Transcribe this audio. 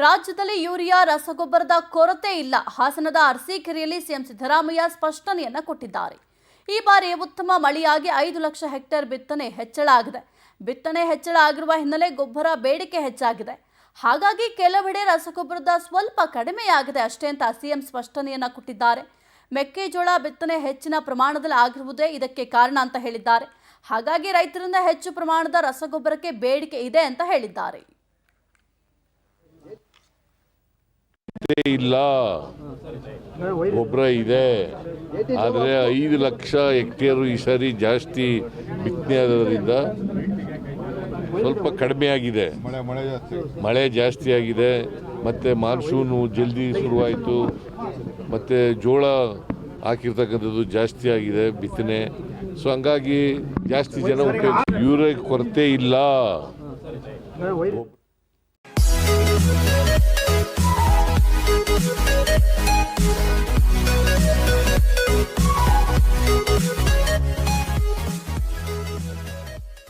ರಾಜ್ಯದಲ್ಲಿ ಯೂರಿಯಾ ರಸಗೊಬ್ಬರದ ಕೊರತೆ ಇಲ್ಲ. ಹಾಸನದ ಅರಸೀಕೆರೆಯಲ್ಲಿ ಸಿಎಂ ಸಿದ್ದರಾಮಯ್ಯ ಸ್ಪಷ್ಟನೆಯನ್ನ ಕೊಟ್ಟಿದ್ದಾರೆ. ಈ ಬಾರಿ ಉತ್ತಮ ಮಳೆಯಾಗಿ 5 ಲಕ್ಷ ಹೆಕ್ಟೇರ್ ಬಿತ್ತನೆ ಹೆಚ್ಚಳ ಆಗಿದೆ. ಬಿತ್ತನೆ ಹೆಚ್ಚಳ ಆಗಿರುವ ಹಿನ್ನೆಲೆ ಗೊಬ್ಬರ ಬೇಡಿಕೆ ಹೆಚ್ಚಾಗಿದೆ. ಹಾಗಾಗಿ ಕೆಲವೆಡೆ ರಸಗೊಬ್ಬರದ ಸ್ವಲ್ಪ ಕಡಿಮೆಯಾಗಿದೆ ಅಷ್ಟೇ ಅಂತ ಸಿಎಂ ಸ್ಪಷ್ಟನೆಯನ್ನ ಕೊಟ್ಟಿದ್ದಾರೆ. ಮೆಕ್ಕೆಜೋಳ ಬಿತ್ತನೆ ಹೆಚ್ಚಿನ ಪ್ರಮಾಣದಲ್ಲಿ ಆಗಿರುವುದೇ ಇದಕ್ಕೆ ಕಾರಣ ಅಂತ ಹೇಳಿದ್ದಾರೆ. ಹಾಗಾಗಿ ರೈತರಿಂದ ಹೆಚ್ಚು ಪ್ರಮಾಣದ ರಸಗೊಬ್ಬರಕ್ಕೆ ಬೇಡಿಕೆ ಇದೆ ಅಂತ ಹೇಳಿದ್ದಾರೆ. ಇಲ್ಲ, ಗೊಬ್ಬರ ಇದೆ, ಆದರೆ 5 ಲಕ್ಷ ಹೆಕ್ಟೇರು ಈ ಸಾರಿ ಜಾಸ್ತಿ ಬಿತ್ತನೆ ಆಗೋದ್ರಿಂದ ಸ್ವಲ್ಪ ಕಡಿಮೆ ಆಗಿದೆ. ಮಳೆ ಜಾಸ್ತಿ ಆಗಿದೆ, ಮತ್ತು ಮಾನ್ಸೂನು ಜಲ್ದಿ ಶುರುವಾಯಿತು, ಮತ್ತು ಜೋಳ ಹಾಕಿರ್ತಕ್ಕಂಥದ್ದು ಜಾಸ್ತಿ ಆಗಿದೆ ಬಿತ್ತನೆ. ಸೊ ಹಂಗಾಗಿ ಜಾಸ್ತಿ ಜನ ಯೂರಿಯಾ ಕೊರತೆ ಇಲ್ಲ.